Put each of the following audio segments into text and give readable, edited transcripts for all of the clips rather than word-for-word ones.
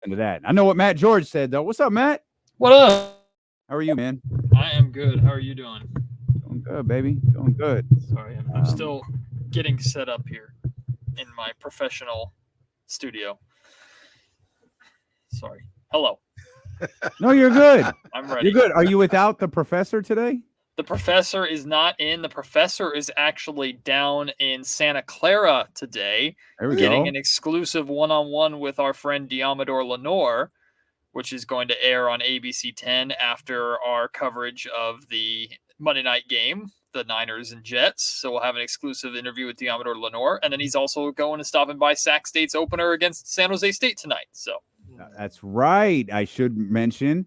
listen to that. I know what Matt George said, though. What's up, Matt? What up? How are you, man? I am good. How are you doing? Doing good, baby. Doing good. Sorry, I'm still getting set up here in my professional studio. Sorry. Hello. No, you're good. I'm ready. You're good. Are you without the professor today? The professor is not in. The professor is actually down in Santa Clara today, getting an exclusive one-on-one with our friend Diamador Lenore, which is going to air on ABC 10 after our coverage of the Monday night game, the Niners and Jets. So we'll have an exclusive interview with Diamador Lenore, and then he's also going to stopping by Sac State's opener against San Jose State tonight. So that's right. I should mention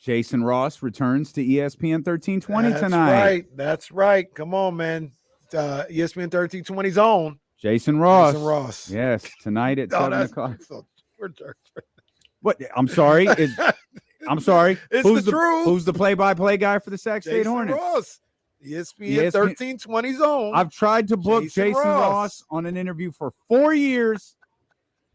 Jason Ross returns to ESPN 1320 tonight. That's right. Come on, man. ESPN 1320's own. Jason Ross. Yes, tonight at 7 o'clock. What? I'm sorry. I'm sorry. It's the truth. Who's the play-by-play guy for the Sac State Jason Hornets? Ross. ESPN 1320's own. I've tried to book Jason Ross on an interview for 4 years,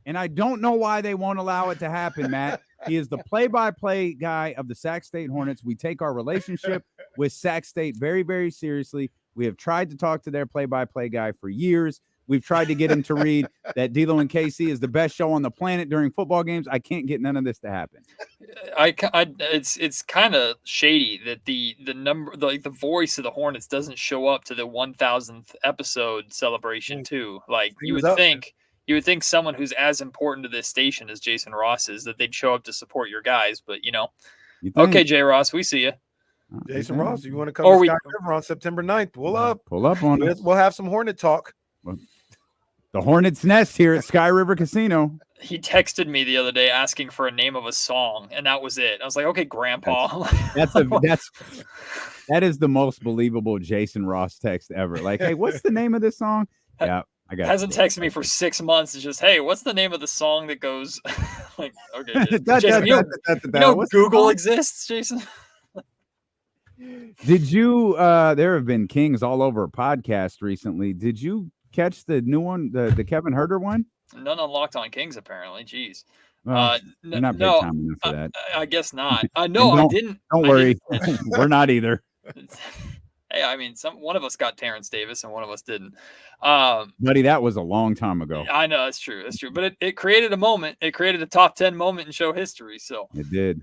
and I don't know why they won't allow it to happen, Matt. He is the play-by-play guy of the Sac State Hornets. We take our relationship with Sac State very, very seriously. We have tried to talk to their play-by-play guy for years. We've tried to get him to read that D'Lo and KC is the best show on the planet during football games. I can't get none of this to happen. It's kind of shady that the voice of the Hornets doesn't show up to the 1000th episode celebration too. Like you would think someone who's as important to this station as Jason Ross is, that they'd show up to support your guys. But okay, Jay Ross, we see you. Jason Ross, you want to come to Sky River on September 9th? Pull up on it. We'll have some Hornet talk. The Hornet's Nest here at Sky River Casino. He texted me the other day asking for a name of a song, and that was it. I was like, okay, Grandpa. That is the most believable Jason Ross text ever. Like, hey, what's the name of this song? Yeah. Hasn't texted me for 6 months. It's just, hey, what's the name of the song that goes like, okay, Jason, you know Google exists, Jason? Did you there have been Kings all over a podcast recently. Did you catch the new one, the Kevin Herter one? None on Locked On Kings, apparently. Jeez. Well, not big time enough for that. I guess not. No, I didn't. Don't worry. We're not either. Hey, I mean, one of us got Terrence Davis and one of us didn't. Buddy, that was a long time ago. I know, that's true. That's true. But it created a moment. It created a top 10 moment in show history. So it did.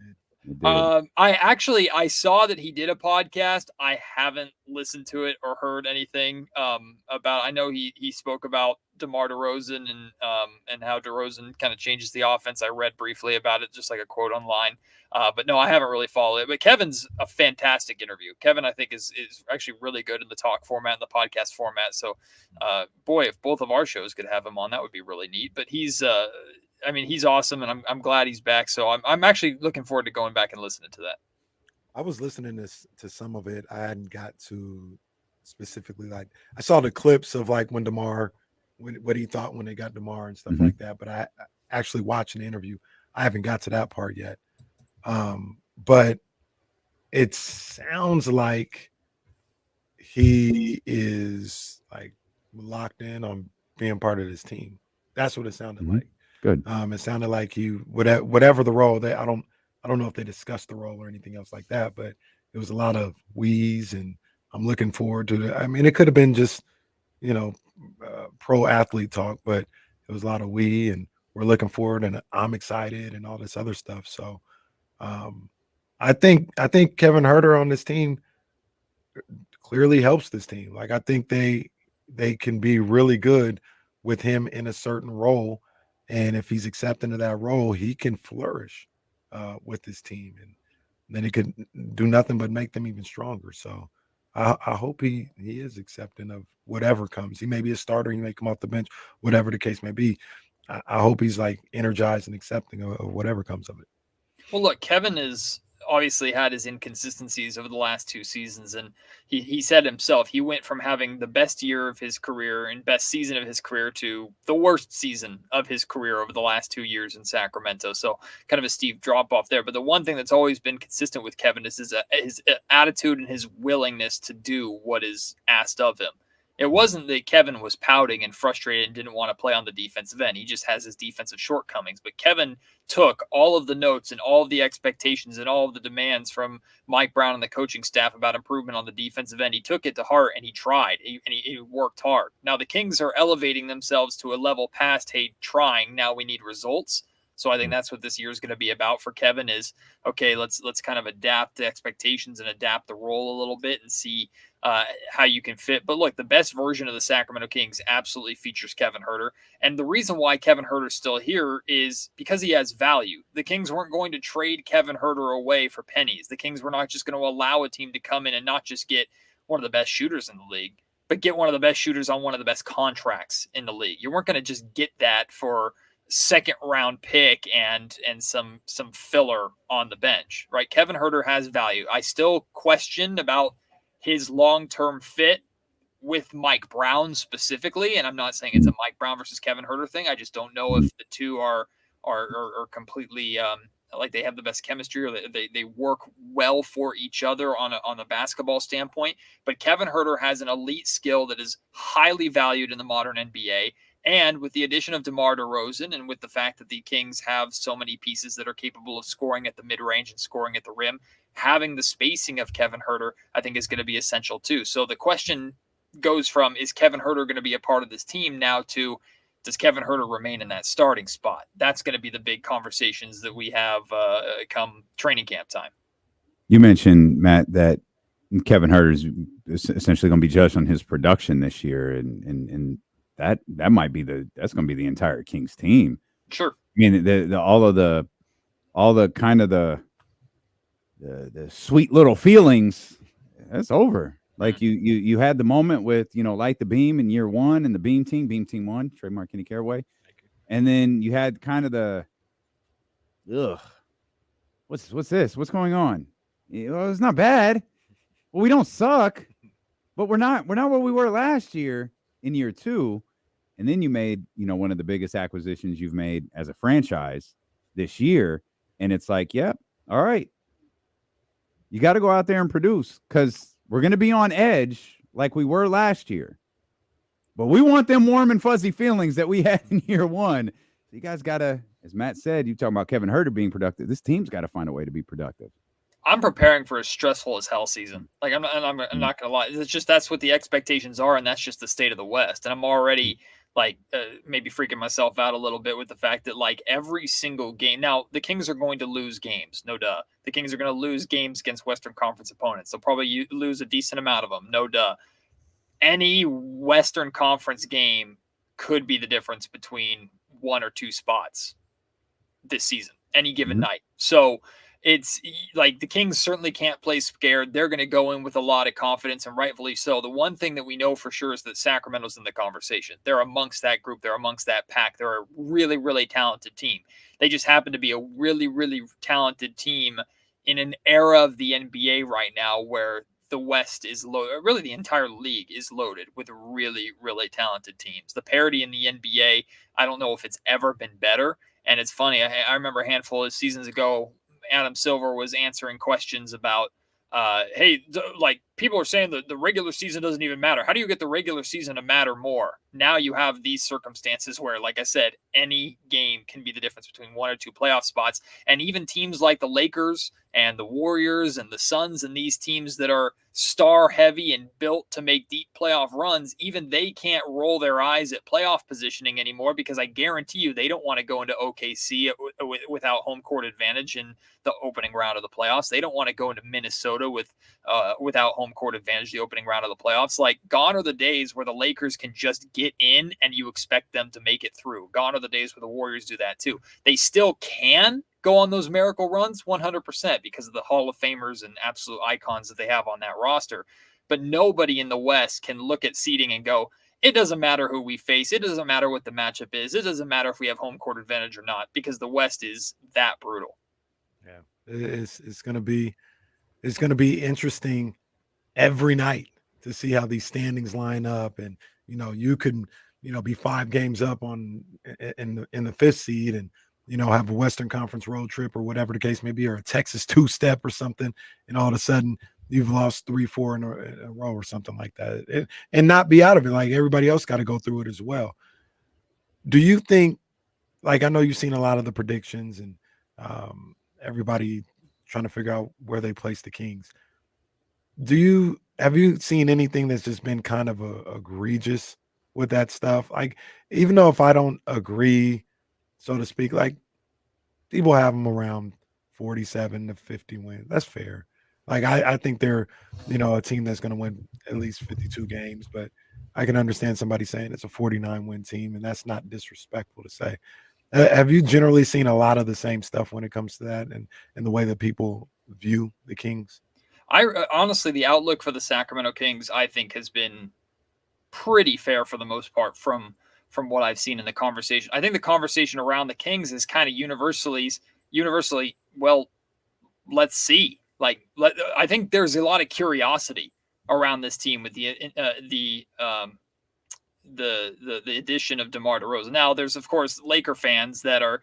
I saw that he did a podcast. I haven't listened to it or heard anything about. I know he spoke about DeMar DeRozan and how DeRozan kind of changes the offense. I read briefly about it, just like a quote online. But no, I haven't really followed it. But Kevin's a fantastic interview. Kevin, I think, is actually really good in the talk format and the podcast format. So, boy, if both of our shows could have him on, that would be really neat. But he's awesome, and I'm glad he's back. So I'm actually looking forward to going back and listening to that. I was listening to some of it. I hadn't got to specifically, like, I saw the clips of like when DeMar, what he thought when they got DeMar and stuff like that. But I actually watched an interview. I haven't got to that part yet. But it sounds like he is like locked in on being part of this team. That's what it sounded like. Good. It sounded like he whatever the role I don't know if they discussed the role or anything else like that, but it was a lot of wheeze, and I'm looking forward to it. I mean, it could have been just, pro athlete talk, but it was a lot of we, and we're looking forward, and I'm excited and all this other stuff. So I think Kevin Herter on this team clearly helps this team. Like, I think they can be really good with him in a certain role. And if he's accepting of that role, he can flourish with this team, and then he could do nothing but make them even stronger. So I hope he is accepting of whatever comes. He may be a starter, he may come off the bench, whatever the case may be. I hope he's like energized and accepting of whatever comes of it. Well, look, Kevin is obviously had his inconsistencies over the last 2 seasons, and he said himself he went from having the best year of his career and best season of his career to the worst season of his career over the last 2 years in Sacramento. So kind of a steep drop off there. But the one thing that's always been consistent with Kevin is his attitude and his willingness to do what is asked of him. It wasn't that Kevin was pouting and frustrated and didn't want to play on the defensive end. He just has his defensive shortcomings. But Kevin took all of the notes and all of the expectations and all of the demands from Mike Brown and the coaching staff about improvement on the defensive end. He took it to heart and he tried. He worked hard. Now the Kings are elevating themselves to a level past, hey, trying. Now we need results. So I think that's what this year is going to be about for Kevin is, okay, let's kind of adapt the expectations and adapt the role a little bit and see how you can fit. But look, the best version of the Sacramento Kings absolutely features Kevin Huerter. And the reason why Kevin Huerter's still here is because he has value. The Kings weren't going to trade Kevin Huerter away for pennies. The Kings were not just going to allow a team to come in and not just get one of the best shooters in the league, but get one of the best shooters on one of the best contracts in the league. You weren't going to just get that for second round pick and some filler on the bench, right? Kevin Huerter has value. I still question about his long-term fit with Mike Brown specifically, and I'm not saying it's a Mike Brown versus Kevin Huerter thing. I just don't know if the two are completely like they have the best chemistry or they work well for each other on a basketball standpoint. But Kevin Huerter has an elite skill that is highly valued in the modern NBA. And with the addition of DeMar DeRozan and with the fact that the Kings have so many pieces that are capable of scoring at the mid-range and scoring at the rim, having the spacing of Kevin Huerter, I think, is going to be essential too. So the question goes from, is Kevin Huerter going to be a part of this team now to, does Kevin Huerter remain in that starting spot? That's going to be the big conversations that we have come training camp time. You mentioned, Matt, that Kevin Huerter is essentially going to be judged on his production this year, and that might be that's going to be the entire Kings team. Sure. I mean, all the kind of the sweet little feelings, that's over. Like you had the moment with, Light the Beam in year one and the Beam Team won, trademark Kenny Caraway. And then you had kind of the, what's this? What's going on? Well, it's not bad. Well, we don't suck, but we're not what we were last year in year two. And then you made, one of the biggest acquisitions you've made as a franchise this year. And it's like, yep, all right. You got to go out there and produce because we're going to be on edge like we were last year. But we want them warm and fuzzy feelings that we had in year one. So you guys got to, as Matt said, you talking about Kevin Huerter being productive. This team's got to find a way to be productive. I'm preparing for a stressful as hell season. Like I'm not gonna lie. It's just that's what the expectations are, and that's just the state of the West. And I'm already maybe freaking myself out a little bit with the fact that every single game. Now the Kings are going to lose games, no duh. The Kings are going to lose games against Western Conference opponents. They'll probably lose a decent amount of them, no duh. Any Western Conference game could be the difference between one or two spots this season, any given night. So it's like the Kings certainly can't play scared. They're going to go in with a lot of confidence, and rightfully so. The one thing that we know for sure is that Sacramento's in the conversation. They're amongst that group. They're amongst that pack. They're a really, really talented team. They just happen to be a really, really talented team in an era of the NBA right now where the West is loaded. Really, the entire league is loaded with really, really talented teams. The parity in the NBA, I don't know if it's ever been better. And it's funny. I remember a handful of seasons ago, Adam Silver was answering questions about, hey, people are saying that the regular season doesn't even matter. How do you get the regular season to matter more? Now you have these circumstances where, like I said, any game can be the difference between one or two playoff spots. And even teams like the Lakers and the Warriors and the Suns and these teams that are star heavy and built to make deep playoff runs, even they can't roll their eyes at playoff positioning anymore, because I guarantee you they don't want to go into OKC without home court advantage in the opening round of the playoffs. They don't want to go into Minnesota without home court advantage the opening round of the playoffs. Like, gone are the days where the Lakers can just get in and you expect them to make it through. Gone are the days where the Warriors do that too. They still can go on those miracle runs 100% because of the Hall of Famers and absolute icons that they have on that roster. But nobody in the West can look at seeding and go, it doesn't matter who we face. It doesn't matter what the matchup is. It doesn't matter if we have home court advantage or not, because the West is that brutal. Yeah, it's going to be interesting every night to see how these standings line up. And, you can, be 5 games up in the 5th seed and, have a Western Conference road trip or whatever the case may be, or a Texas 2-step or something. And all of a sudden you've lost 3-4 in a row or something like that, and not be out of it. Like everybody else got to go through it as well. Do you think, like, I know you've seen a lot of the predictions and everybody trying to figure out where they place the Kings. Have you seen anything that's just been kind of egregious with that stuff? Like, even though if I don't agree, so to speak, like people have them around 47 to 50 wins. That's fair. Like I think they're, a team that's going to win at least 52 games, but I can understand somebody saying it's a 49 win team, and that's not disrespectful to say. Have you generally seen a lot of the same stuff when it comes to that and the way that people view the Kings? Honestly, the outlook for the Sacramento Kings, I think, has been pretty fair for the most part from what I've seen in the conversation. I think the conversation around the Kings is kind of universally, well, let's see. I think there's a lot of curiosity around this team with the addition of DeMar DeRozan. Now, there's of course Laker fans that are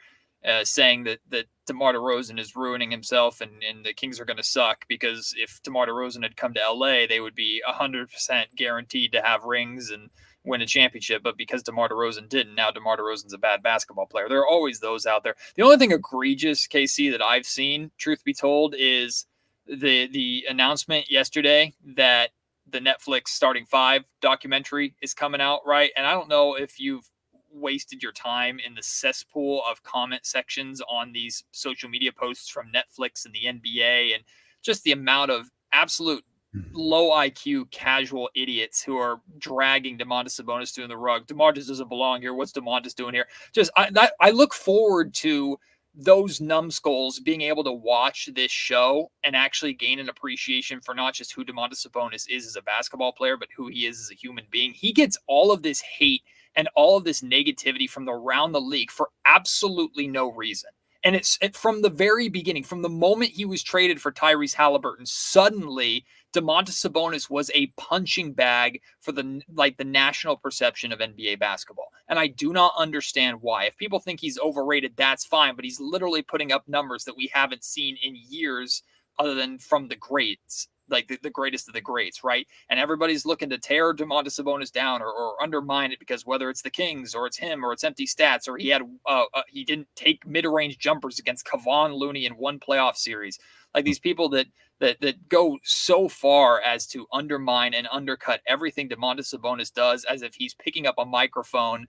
saying that DeMar DeRozan is ruining himself and the Kings are going to suck, because if DeMar DeRozan had come to LA, they would be 100% guaranteed to have rings and win a championship. But because DeMar DeRozan didn't, now DeMar DeRozan's a bad basketball player. There are always those out there. The only thing egregious, KC, that I've seen, truth be told, is the announcement yesterday that the Netflix Starting Five documentary is coming out, right? And I don't know if you've wasted your time in the cesspool of comment sections on these social media posts from Netflix and the NBA, and just the amount of absolute low IQ casual idiots who are dragging Domantas Sabonis through the rug. Domantas doesn't belong here. What's Domantas doing here? I look forward to those numbskulls being able to watch this show and actually gain an appreciation for not just who Domantas Sabonis is as a basketball player, but who he is as a human being. He gets all of this hate and all of this negativity from around the league for absolutely no reason. And it's from the very beginning, from the moment he was traded for Tyrese Halliburton, suddenly Domantas Sabonis was a punching bag for the national perception of NBA basketball. And I do not understand why. If people think he's overrated, that's fine, but he's literally putting up numbers that we haven't seen in years other than from the greats, like the greatest of the greats, right? And everybody's looking to tear Domantas Sabonis down or undermine it because whether it's the Kings or it's him or it's empty stats or he didn't take mid-range jumpers against Kevon Looney in one playoff series. Like these people that go so far as to undermine and undercut everything Domantas Sabonis does as if he's picking up a microphone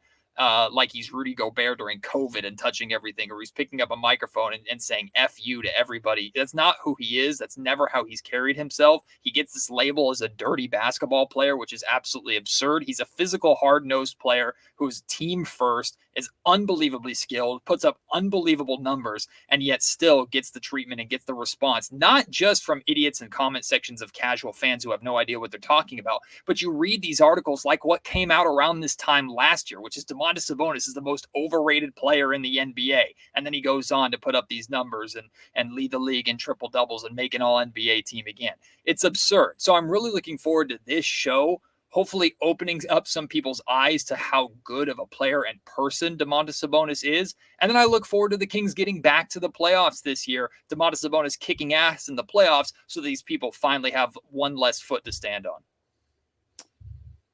like he's Rudy Gobert during COVID and touching everything, or he's picking up a microphone and saying F you to everybody. That's not who he is. That's never how he's carried himself. He gets this label as a dirty basketball player, which is absolutely absurd. He's a physical, hard-nosed player who's team first, is unbelievably skilled, puts up unbelievable numbers, and yet still gets the treatment and gets the response, not just from idiots and comment sections of casual fans who have no idea what they're talking about, but you read these articles like what came out around this time last year, which is Domantas Sabonis is the most overrated player in the NBA. And then he goes on to put up these numbers and lead the league in triple doubles and make an all NBA team again. It's absurd. So I'm really looking forward to this show, hopefully opening up some people's eyes to how good of a player and person Domantas Sabonis is. And then I look forward to the Kings getting back to the playoffs this year. Domantas Sabonis kicking ass in the playoffs so these people finally have one less foot to stand on.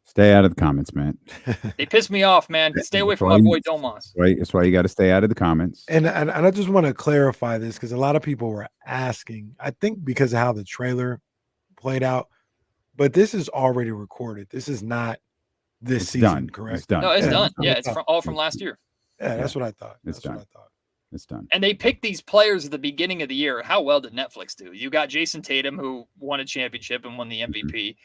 Stay out of the comments, man. They piss me off, man. Stay away from my boy Domas. Right, that's why you got to stay out of the comments. And I just want to clarify this because a lot of people were asking, I think because of how the trailer played out, but this is already recorded. This is not this season, done. Correct? It's done. No, it's done. Yeah, it's all from last year. Yeah, that's what I thought. It's done. What I thought. It's done. And they picked these players at the beginning of the year. How well did Netflix do? You got Jason Tatum, who won a championship and won the MVP.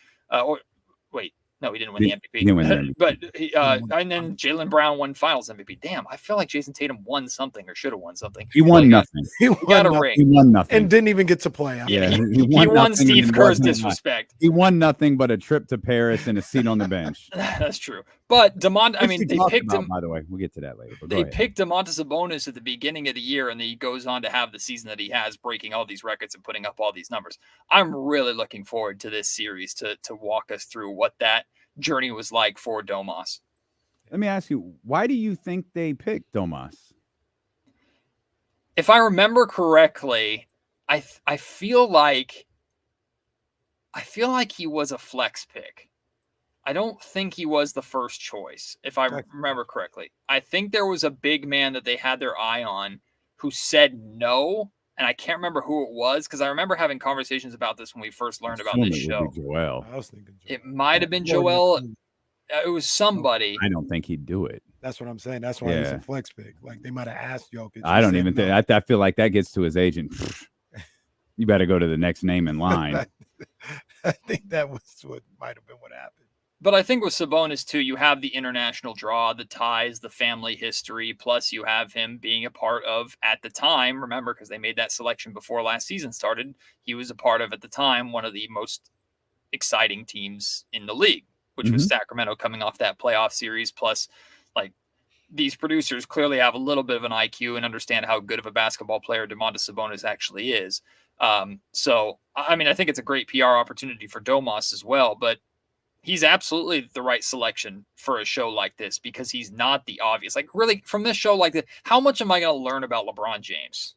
No, he didn't win the MVP. He didn't win the MVP. But and then Jaylen Brown won Finals MVP. Damn, I feel like Jason Tatum won something or should have won something. He won nothing. He got a ring. He won nothing And didn't even get to play. Yeah, he won Steve Kerr's disrespect. He won nothing but a trip to Paris and a seat on the bench. That's true. But they picked him. By the way, we'll get to that later. But they picked Domantas Sabonis at the beginning of the year, and then he goes on to have the season that he has, breaking all these records and putting up all these numbers. I'm really looking forward to this series to walk us through what that journey was like for Domas. Let me ask you, why do you think they picked Domas? If I remember correctly, I feel like I feel like he was a flex pick. I don't think he was the first choice, if I remember correctly. I think there was a big man that they had their eye on who said no, and I can't remember who it was because I remember having conversations about this when we first learned about this show. Would be Joel. I was thinking Joel. It might have been Joel. It was somebody. I don't think he'd do it. That's what I'm saying. That's why he's a flex pick. Like they might have asked Jokic. I don't even think. I feel like that gets to his agent. You better go to the next name in line. I think that was what might have been what happened. But I think with Sabonis, too, you have the international draw, the ties, the family history, plus you have him being a part of, at the time, remember, because they made that selection before last season started, he was a part of, at the time, one of the most exciting teams in the league, which was Sacramento coming off that playoff series. Plus, like, these producers clearly have a little bit of an IQ and understand how good of a basketball player Domantas Sabonis actually is. So, I mean, I think it's a great PR opportunity for Domas as well, but he's absolutely the right selection for a show like this because he's not the obvious. Like, really, from this show like this, how much am I going to learn about LeBron James?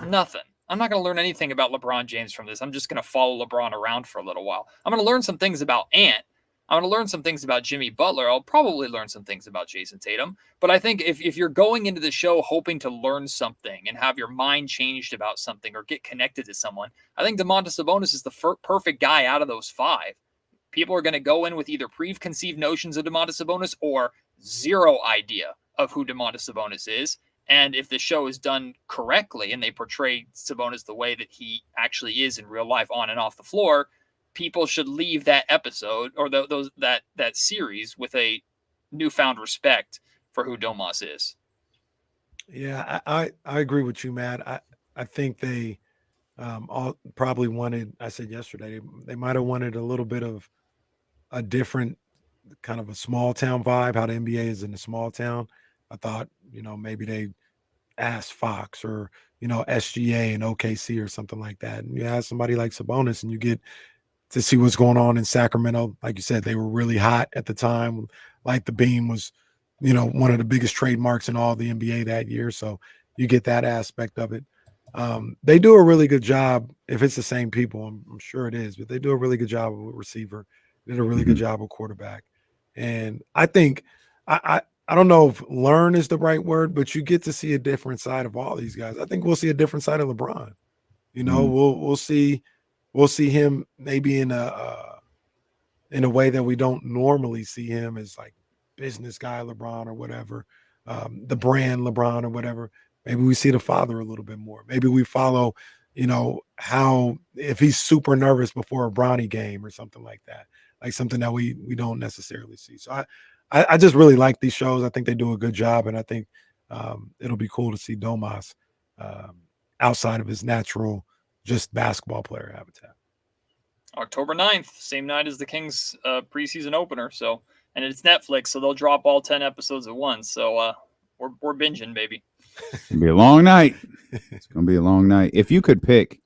Nothing. I'm not going to learn anything about LeBron James from this. I'm just going to follow LeBron around for a little while. I'm going to learn some things about Ant. I'm going to learn some things about Jimmy Butler. I'll probably learn some things about Jason Tatum. But I think if you're going into the show hoping to learn something and have your mind changed about something or get connected to someone, I think Domantas Sabonis is the perfect guy out of those five. People are going to go in with either preconceived notions of Domantas Sabonis or zero idea of who Domantas Sabonis is. And if the show is done correctly and they portray Sabonis the way that he actually is in real life on and off the floor, people should leave that episode or that series with a newfound respect for who Domas is. Yeah, I agree with you, Matt. I think they all probably wanted, I said yesterday, they might have wanted a little bit of a different kind of a small town vibe, how the NBA is in a small town. I thought, maybe they asked Fox or, SGA and OKC or something like that. And you ask somebody like Sabonis and you get to see what's going on in Sacramento. Like you said, they were really hot at the time. Like the Beam was, one of the biggest trademarks in all the NBA that year. So you get that aspect of it. They do a really good job. If it's the same people, I'm sure it is, but they do a really good job with receiver. They did a really good job with quarterback. And I think I don't know if learn is the right word, but you get to see a different side of all these guys. I think we'll see a different side of LeBron. We'll see him maybe in a way that we don't normally see him as like business guy LeBron or whatever, the brand LeBron or whatever. Maybe we see the father a little bit more. Maybe we follow, how if he's super nervous before a Bronny game or something like that, like something that we don't necessarily see. So I just really like these shows. I think they do a good job, and I think it'll be cool to see Domas outside of his natural just basketball player habitat. October 9th, same night as the Kings preseason opener. So, and it's Netflix, so they'll drop all 10 episodes at once. So we're binging, baby. It's gonna be a long night. It's gonna be a long night. If you could pick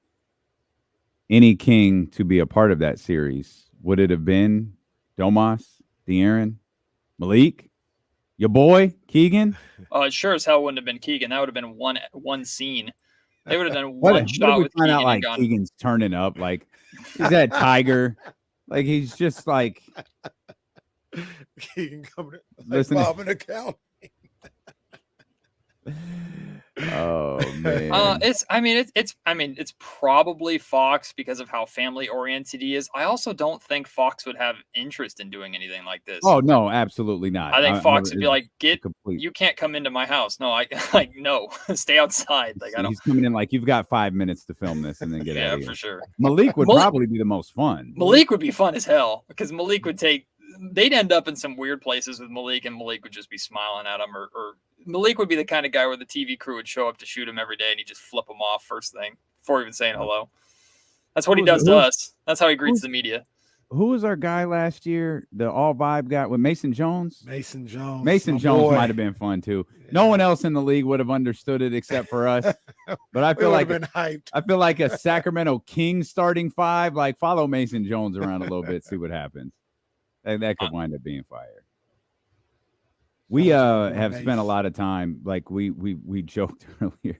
any King to be a part of that series, would it have been Domas, De'Aaron, Malik, your boy Keegan? It sure as hell wouldn't have been Keegan. That would have been one scene. They would have done What one shot with find Keegan out, like, and gone. Keegan's turning up, like he's that Tiger, like he's just like Keegan coming Listen, Bob an account. Oh man. It's probably Fox because of how family oriented he is. I also don't think Fox would have interest in doing anything like this. Oh no, absolutely not. I think Fox would be like, complete. You can't come into my house. No, no, stay outside. Like, I don't. He's coming in like, you've got 5 minutes to film this and then get out of here. Yeah, for sure. Malik would probably be the most fun. Malik would be fun as hell because Malik would they'd end up in some weird places with Malik, and Malik would just be smiling at him, or Malik would be the kind of guy where the TV crew would show up to shoot him every day and he'd just flip him off first thing before even saying hello. That's what he does to us. That's how he greets the media. Who was our guy last year? The all vibe guy with Mason Jones? Mason Jones might have been fun too. Yeah. No one else in the league would have understood it except for us. But I feel like been hyped. I feel like a Sacramento Kings starting five, like follow Mason Jones around a little bit, see what happens. That could wind up being fire. We have spent a lot of time, like we joked earlier.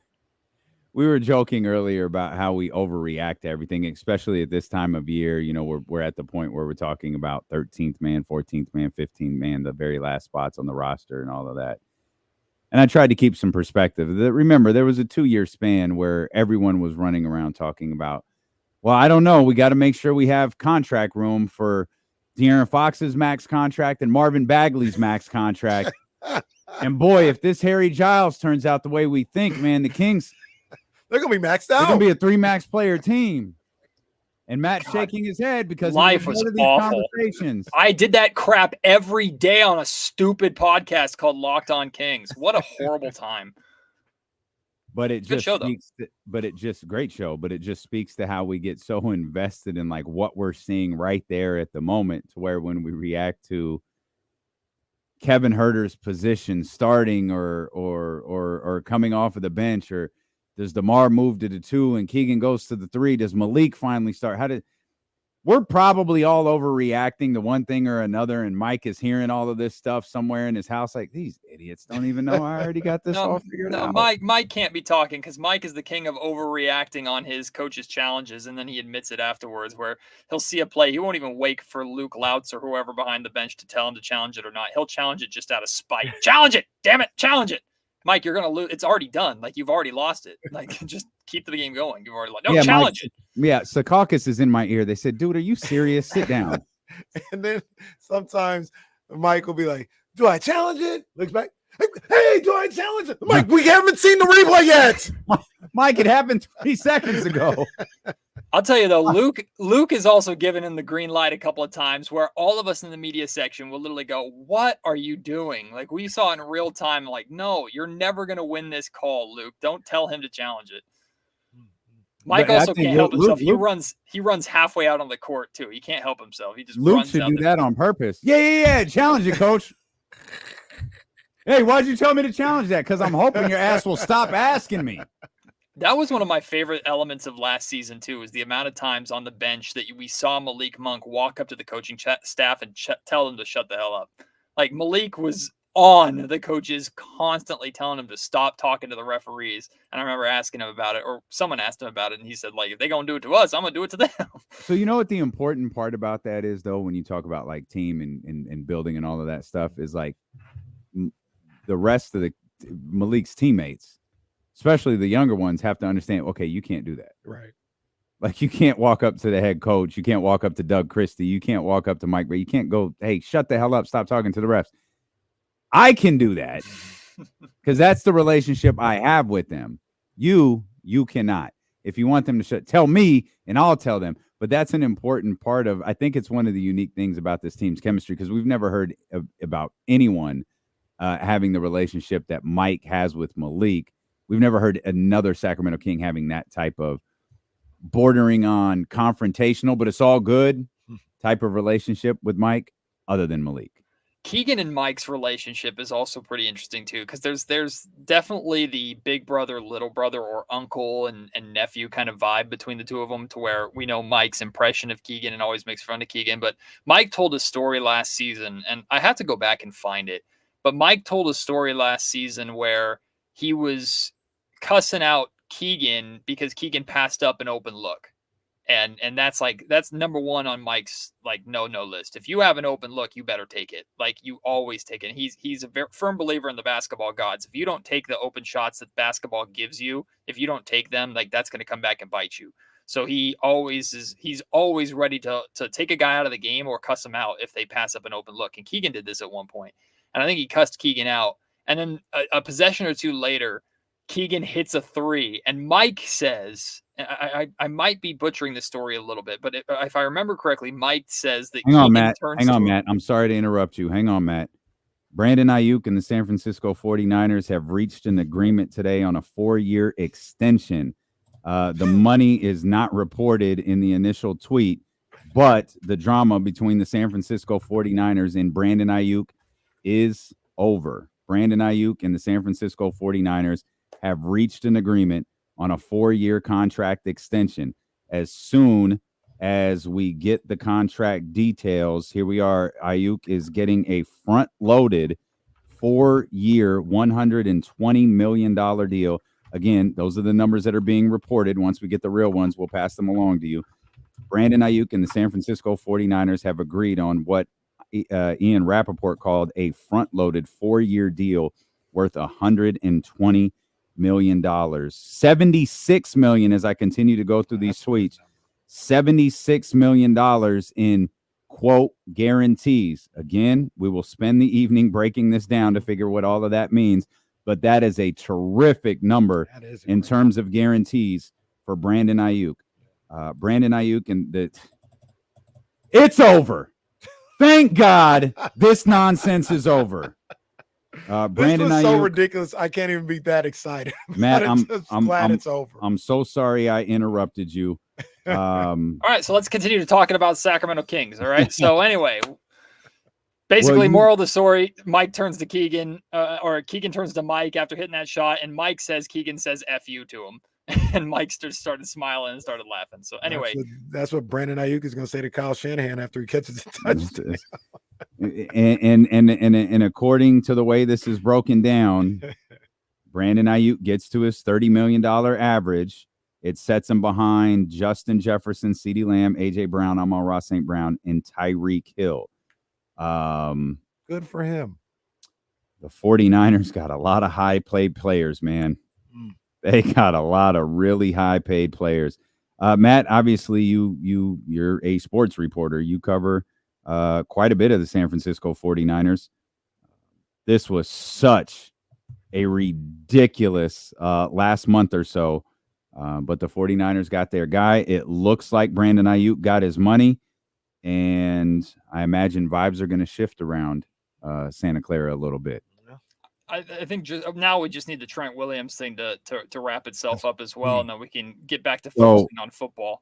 We were joking earlier about how we overreact to everything, especially at this time of year. You know, we're at the point where we're talking about 13th man, 14th man, 15th man, the very last spots on the roster and all of that. And I tried to keep some perspective. Remember, there was a 2-year span where everyone was running around talking about, well, I don't know. We got to make sure we have contract room for De'Aaron Fox's max contract and Marvin Bagley's max contract. And boy, if this Harry Giles turns out the way we think, man, the Kings, they're going to be maxed out. They're going to be a 3 max player team. And Matt's shaking his head because life was awful. Conversations. I did that crap every day on a stupid podcast called Locked On Kings. What a horrible time. But it just speaks to, great show, but it just speaks to how we get so invested in like what we're seeing right there at the moment, to where when we react to Kevin Huerter's position starting or coming off of the bench, or does DeMar move to the 2 and Keegan goes to the 3? Does Malik finally start? We're probably all overreacting to one thing or another, and Mike is hearing all of this stuff somewhere in his house. Like, these idiots don't even know I already got this all figured out. Mike can't be talking because Mike is the king of overreacting on his coach's challenges, and then he admits it afterwards, where he'll see a play. He won't even wait for Luke Lautz or whoever behind the bench to tell him to challenge it or not. He'll challenge it just out of spite. Challenge it! Damn it! Challenge it! Mike, you're going to lose. It's already done. Like, you've already lost it. Like, just keep the game going. You've already lost. No, challenge it. Yeah, Secaucus is in my ear. They said, dude, are you serious? Sit down. And then sometimes Mike will be like, do I challenge it? Looks back. Hey, do I challenge it? Mike, we haven't seen the replay yet. Mike, it happened 3 seconds ago. I'll tell you, though, Luke is also given him the green light a couple of times where all of us in the media section will literally go, what are you doing? Like, we saw in real time, like, no, you're never going to win this call, Luke. Don't tell him to challenge it. Mike also can't help himself. He runs halfway out on the court, too. He can't help himself. He just Luke should do that on purpose. Yeah. Challenge it, coach. Hey, why'd you tell me to challenge that? Because I'm hoping your ass will stop asking me. That was one of my favorite elements of last season, too, is the amount of times on the bench that we saw Malik Monk walk up to the coaching staff and tell them to shut the hell up. Like, Malik was on the coaches constantly telling him to stop talking to the referees. And I remember asking him about it, or someone asked him about it, and he said, like, if they're going to do it to us, I'm going to do it to them. So you know what the important part about that is, though, when you talk about, like, team and building and all of that stuff, is, like, the rest of Malik's teammates, especially the younger ones, have to understand, okay, you can't do that. Right. Like, you can't walk up to the head coach. You can't walk up to Doug Christie. You can't walk up to Mike, but you can't go, hey, shut the hell up. Stop talking to the refs. I can do that because that's the relationship I have with them. You cannot. If you want them to tell me and I'll tell them. But that's an important part of, I think it's one of the unique things about this team's chemistry, because we've never heard about anyone having the relationship that Mike has with Malik. We've never heard another Sacramento King having that type of bordering on confrontational, but it's all good type of relationship with Mike, other than Malik. Keegan and Mike's relationship is also pretty interesting too, because there's definitely the big brother, little brother, or uncle and nephew kind of vibe between the two of them, to where we know Mike's impression of Keegan and always makes fun of Keegan. But Mike told a story last season, and I have to go back and find it. But Mike told a story last season where he was cussing out Keegan because Keegan passed up an open look. And that's number one on Mike's no list. If you have an open look, you better take it. Like, you always take it. He's a very firm believer in the basketball gods. If you don't take the open shots that basketball gives you, if you don't take them, like, that's going to come back and bite you. So he's always ready to take a guy out of the game or cuss him out if they pass up an open look. And Keegan did this at one point. And I think he cussed Keegan out. And then a possession or two later, Keegan hits a 3, and Mike says, I might be butchering the story a little bit, but if I remember correctly, Mike says that Hang on, Matt. I'm sorry to interrupt you. Hang on, Matt. Brandon Ayuk and the San Francisco 49ers have reached an agreement today on a 4-year extension. The money is not reported in the initial tweet, but the drama between the San Francisco 49ers and Brandon Ayuk is over. Brandon Ayuk and the San Francisco 49ers have reached an agreement on a 4-year contract extension. As soon as we get the contract details, here we are. Ayuk is getting a front-loaded 4-year, $120 million deal. again, those are the numbers that are being reported. Once we get the real ones, we'll pass them along to you. Brandon Ayuk and the San Francisco 49ers have agreed on what Ian Rappaport called a front-loaded 4-year deal worth $120 million. $76 million, as I continue to go through these tweets, $76 million in, quote, guarantees. Again, we will spend the evening breaking this down to figure what all of that means, but that is a terrific number in terms of guarantees for Brandon Ayuk. Brandon Ayuk, and it's over. Thank God this nonsense is over. Brandon this was Ayuk, so ridiculous. I can't even be that excited. Matt, I'm glad it's over. I'm so sorry I interrupted you. All right, so let's continue to talking about Sacramento Kings. All right. So anyway, basically, moral of the story: Mike turns to Keegan, or Keegan turns to Mike after hitting that shot, and Keegan says "F you" to him, and Mike just started smiling and started laughing. So anyway, that's what Brandon Ayuk is going to say to Kyle Shanahan after he catches the touchdown. And according to the way this is broken down, Brandon Ayuk gets to his $30 million average. It sets him behind Justin Jefferson, CeeDee Lamb, A.J. Brown, Amon-Ra St. Brown, and Tyreek Hill. Good for him. The 49ers got a lot of high-paid players, man. They got a lot of really high-paid players. Matt, obviously, you're a sports reporter. You cover quite a bit of the San Francisco 49ers. This was such a ridiculous last month or so. But the 49ers got their guy. It looks like Brandon Ayuk got his money, and I imagine vibes are going to shift around Santa Clara a little bit. I think now we just need the Trent Williams thing to wrap itself up as well, and then we can get back to focusing on football.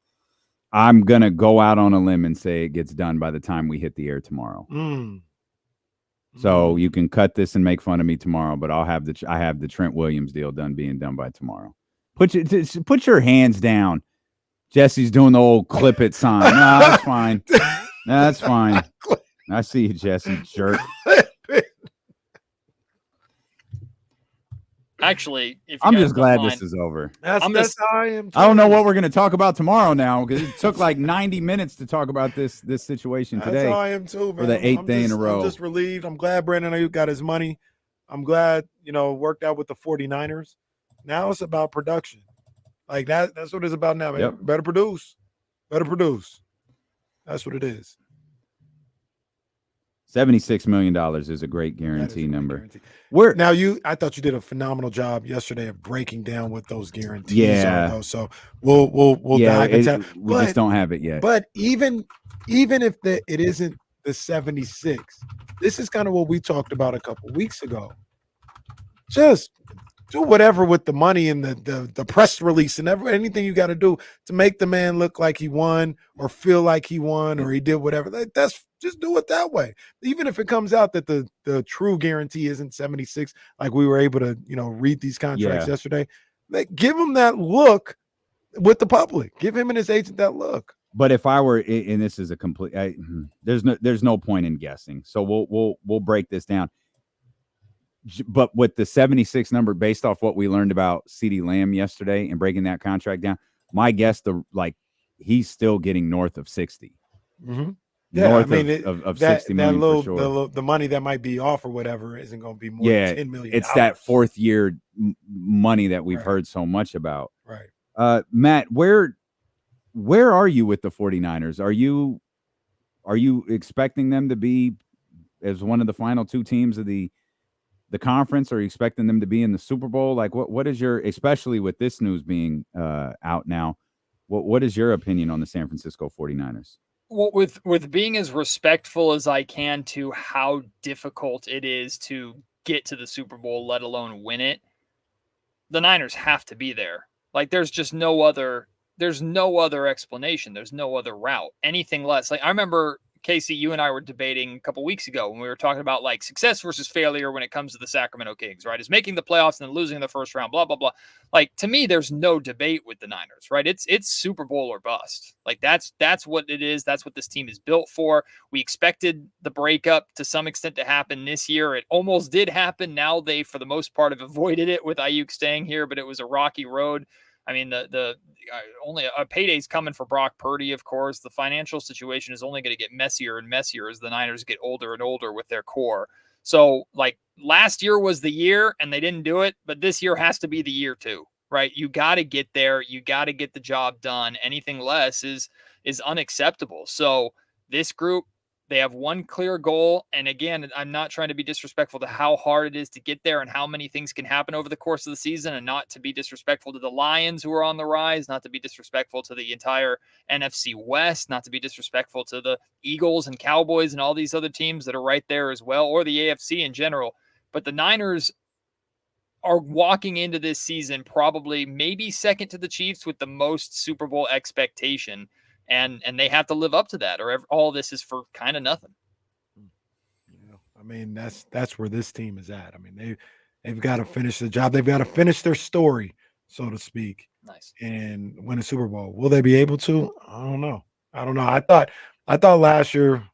I'm going to go out on a limb and say it gets done by the time we hit the air tomorrow. So you can cut this and make fun of me tomorrow, but I have the Trent Williams deal being done by tomorrow. Put your hands down. Jesse's doing the old clip it sign. No, that's fine. That's fine. I see you, Jesse, jerk. Actually, I'm just glad this is over. That's how I am. I don't know what we're going to talk about tomorrow now, because it took like 90 minutes to talk about this situation today. That's how I am too, man. For the 8th day in a row. I'm just relieved. I'm glad Brandon Ayuk got his money. I'm glad, it worked out with the 49ers. Now it's about production. Like that's what it's about now, man. Yep. Better produce. That's what it is. $76 million is a great guarantee number. I thought you did a phenomenal job yesterday of breaking down what those guarantees are, though. So we'll dive into it. We just don't have it yet. But even if it isn't the 76, this is kind of what we talked about a couple weeks ago. Just do whatever with the money and the press release and anything you got to do to make the man look like he won or feel like he won or he did whatever. That's just do it that way. Even if it comes out that the true guarantee isn't 76, like we were able to, read these contracts yesterday, give him that look with the public. Give him and his agent that look. But if I were, and this is a complete, there's no point in guessing. So we'll break this down. But with the 76 number, based off what we learned about CeeDee Lamb yesterday and breaking that contract down, my guess, he's still getting north of 60. Mm-hmm. North of 60 million for sure. The money that might be off or whatever isn't going to be more than 10 million. It's that fourth year money that we've heard so much about. Right. Matt, where are you with the 49ers? Are you expecting them to be as one of the final two teams of the conference? Are you expecting them to be in the Super Bowl? Like what is your, especially with this news being out now, what is your opinion on the San Francisco 49ers? Well, with being as respectful as I can to how difficult it is to get to the Super Bowl, let alone win it, the Niners have to be there. Like there's no other explanation. There's no other route. Anything less. Like I remember Casey, you and I were debating a couple weeks ago when we were talking about like success versus failure when it comes to the Sacramento Kings, right? Is making the playoffs and then losing in the first round, blah, blah, blah. Like, to me, there's no debate with the Niners, right? It's Super Bowl or bust. Like, that's what it is. That's what this team is built for. We expected the breakup to some extent to happen this year. It almost did happen. Now they, for the most part, have avoided it with Ayuk staying here, but it was a rocky road. I mean, the only a payday's coming for Brock Purdy, of course. The financial situation is only going to get messier and messier as the Niners get older and older with their core. So, like, last year was the year, and they didn't do it, but this year has to be the year too, right? You got to get there. You got to get the job done. Anything less is unacceptable. So, this group, they have one clear goal. And again, I'm not trying to be disrespectful to how hard it is to get there and how many things can happen over the course of the season, and not to be disrespectful to the Lions who are on the rise, not to be disrespectful to the entire NFC West, not to be disrespectful to the Eagles and Cowboys and all these other teams that are right there as well, or the AFC in general. But the Niners are walking into this season probably maybe second to the Chiefs with the most Super Bowl expectation. And they have to live up to that, or all this is for kind of nothing. Yeah, I mean, that's where this team is at. I mean, they've got to finish the job. They've got to finish their story, so to speak. Nice. And win a Super Bowl. Will they be able to? I don't know. I thought last year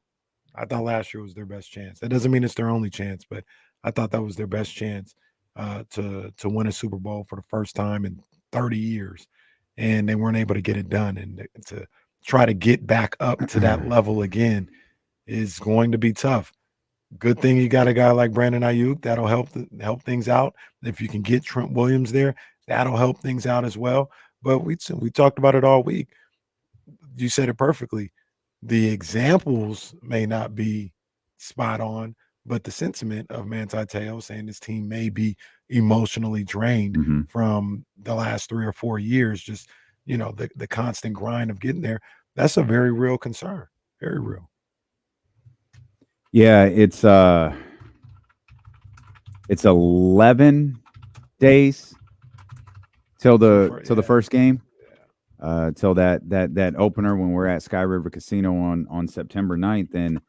was their best chance. That doesn't mean it's their only chance, but I thought that was their best chance to win a Super Bowl for the first time in 30 years. And they weren't able to get it done. And to try to get back up to that level again is going to be tough. Good thing you got a guy like Brandon Ayuk that'll help things out. If you can get Trent Williams there, that'll help things out as well. But we talked about it all week. You said it perfectly. The examples may not be spot on, but the sentiment of Manti Te'o saying this team may be emotionally drained from the last 3 or 4 years, just the constant grind of getting there. That's a very real concern. Very real. Yeah, it's 11 days till the first game. Till that opener when we're at Sky River Casino on September 9th. And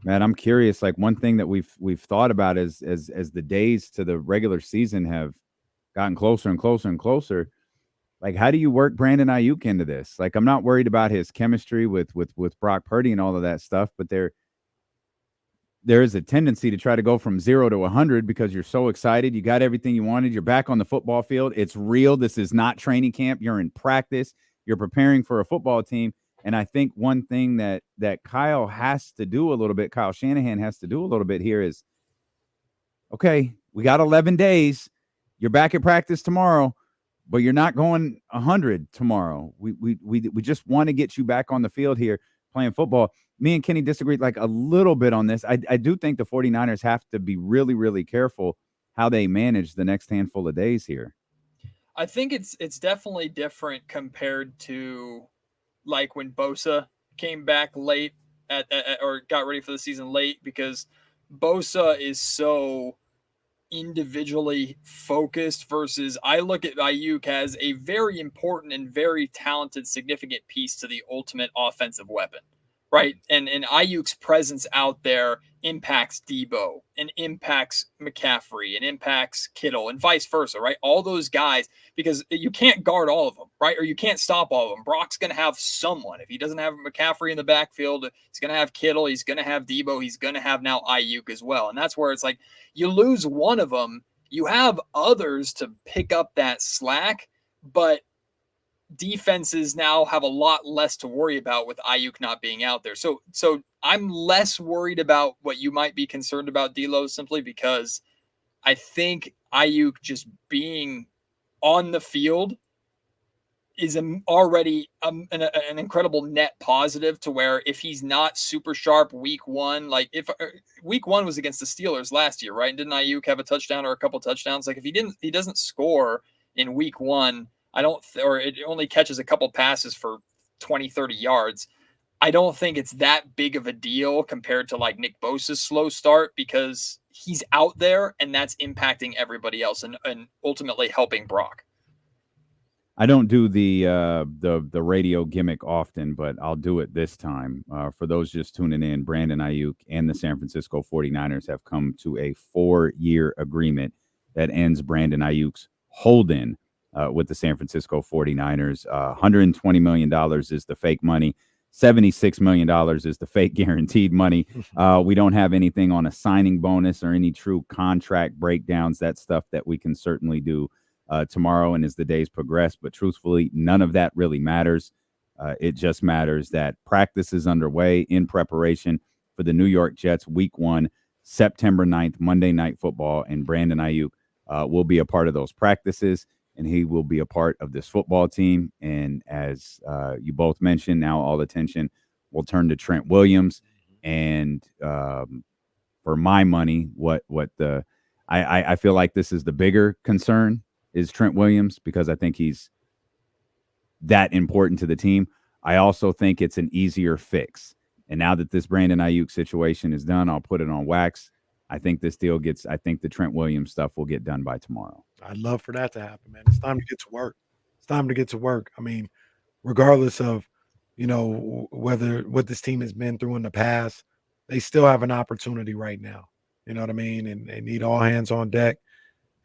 Matt, I'm curious, like, one thing that we've thought about as the days to the regular season have gotten closer and closer and closer, like, how do you work Brandon Ayuk into this? Like, I'm not worried about his chemistry with Brock Purdy and all of that stuff, but there is a tendency to try to go from 0 to 100 because you're so excited. You got everything you wanted. You're back on the football field. It's real. This is not training camp. You're in practice. You're preparing for a football team. And I think one thing that Kyle has to do a little bit, Kyle Shanahan has to do a little bit here is, okay, we got 11 days. You're back at practice tomorrow, but you're not going 100 tomorrow. We just want to get you back on the field here playing football. Me and Kenny disagree like a little bit on this. I do think the 49ers have to be really, really careful how they manage the next handful of days here. I think it's definitely different compared to like when Bosa came back late or got ready for the season late, because Bosa is so individually focused versus I look at Ayuk as a very important and very talented, significant piece to the ultimate offensive weapon, right? And Ayuk's presence out there impacts Debo and impacts McCaffrey and impacts Kittle and vice versa, right? All those guys, because you can't guard all of them, right? Or you can't stop all of them. Brock's going to have someone. If he doesn't have McCaffrey in the backfield, he's going to have Kittle, he's going to have Debo, he's going to have now Ayuk as well. And that's where it's like, you lose one of them, you have others to pick up that slack, but defenses now have a lot less to worry about with Ayuk not being out there. So I'm less worried about what you might be concerned about, D'Lo, simply because I think Ayuk just being on the field is already an incredible net positive, to where if he's not super sharp week one, like if week one was against the Steelers last year, right? And didn't Ayuk have a touchdown or a couple touchdowns? Like if he doesn't score in week one, or it only catches a couple passes for 20, 30 yards, I don't think it's that big of a deal compared to like Nick Bosa's slow start, because he's out there and that's impacting everybody else and ultimately helping Brock. I don't do the radio gimmick often, but I'll do it this time. For those just tuning in, Brandon Ayuk and the San Francisco 49ers have come to a 4-year agreement that ends Brandon Ayuk's hold-in with the San Francisco 49ers. $120 million is the fake money. $76 million is the fake guaranteed money. We don't have anything on a signing bonus or any true contract breakdowns. That's stuff that we can certainly do tomorrow and as the days progress. But truthfully, none of that really matters. It just matters that practice is underway in preparation for the New York Jets Week 1, September 9th, Monday Night Football. And Brandon Ayuk will be a part of those practices, and he will be a part of this football team. And as you both mentioned, now all attention will turn to Trent Williams. And for my money, I feel like this is the bigger concern is Trent Williams, because I think he's that important to the team. I also think it's an easier fix. And now that this Brandon Ayuk situation is done, I'll put it on wax. I think this deal I think the Trent Williams stuff will get done by tomorrow. I'd love for that to happen, man. It's time to get to work. It's time to get to work. I mean, regardless of, what this team has been through in the past, they still have an opportunity right now. You know what I mean? And they need all hands on deck.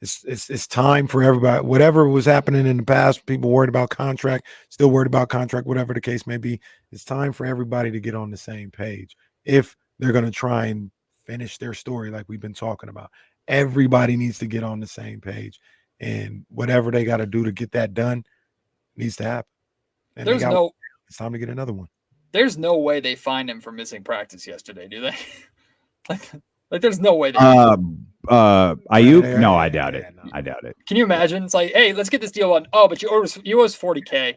It's time for everybody. Whatever was happening in the past, people worried about contract, still worried about contract, whatever the case may be. It's time for everybody to get on the same page if they're going to try and finish their story like we've been talking about. Everybody needs to get on the same page, and whatever they got to do to get that done needs to happen. And it's time to get another one. There's no way they fined him for missing practice yesterday, do they? like there's no way they Ayuk? No, I doubt it. I doubt it. Can you imagine? It's like, hey, let's get this deal on. Oh, but you owe us $40K.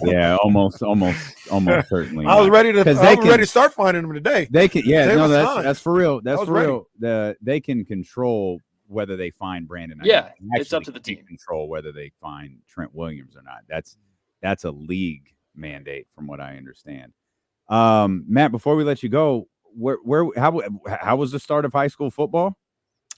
Yeah, almost certainly. I was ready to start finding them today. They can, that's for real. That's for real. They can control whether they find Brandon. Yeah, it's up to the team. Control whether they find Trent Williams or not. That's a league mandate, from what I understand. Matt, before we let you go, how was the start of high school football?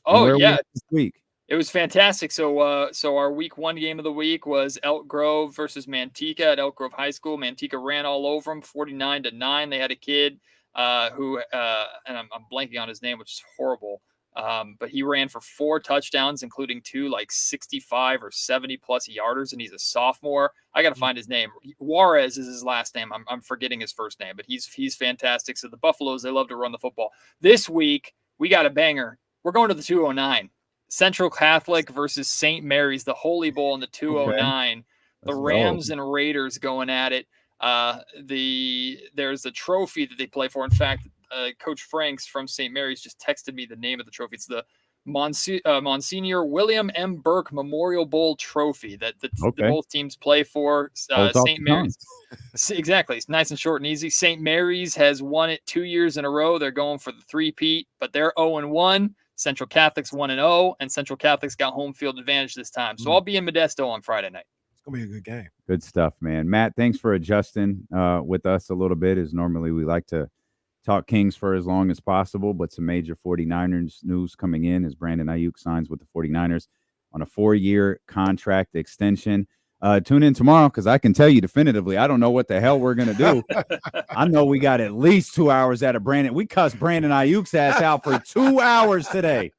Oh yeah, this week it was fantastic. So our week 1 game of the week was Elk Grove versus Manteca at Elk Grove High School. Manteca ran all over them, 49-9. They had a kid who and I'm blanking on his name, which is horrible. But he ran for 4 touchdowns, including 2 like 65 or 70 plus yarders, and he's a sophomore. I got to find his name. Juarez is his last name. I'm forgetting his first name, but he's fantastic. So the Buffaloes, they love to run the football. This week we got a banger. We're going to the 209. Central Catholic versus St. Mary's, the Holy Bowl in the 209. Okay. The Rams and Raiders going at it. There's a trophy that they play for. In fact, Coach Franks from St. Mary's just texted me the name of the trophy. It's the Monsignor William M. Burke Memorial Bowl Trophy that both teams play for. St. Mary's. Exactly. It's nice and short and easy. St. Mary's has won it 2 years in a row. They're going for the 3-peat, but they're 0-1. Central Catholic's 1-0, and Central Catholic's got home field advantage this time. So I'll be in Modesto on Friday night. It's going to be a good game. Good stuff, man. Matt, thanks for adjusting with us a little bit, as normally we like to talk Kings for as long as possible, but some major 49ers news coming in as Brandon Ayuk signs with the 49ers on a 4-year contract extension. Tune in tomorrow, because I can tell you definitively, I don't know what the hell we're going to do. I know we got at least 2 hours out of Brandon. We cussed Brandon Ayuk's ass out for 2 hours today.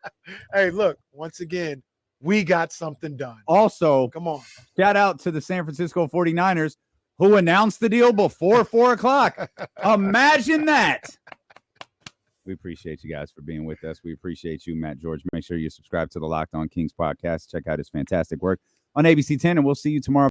Hey, look, once again, we got something done. Also, come on. Shout out to the San Francisco 49ers, who announced the deal before 4 o'clock. Imagine that. We appreciate you guys for being with us. We appreciate you, Matt George. Make sure you subscribe to the Locked On Kings podcast. Check out his fantastic work on ABC 10, and we'll see you tomorrow.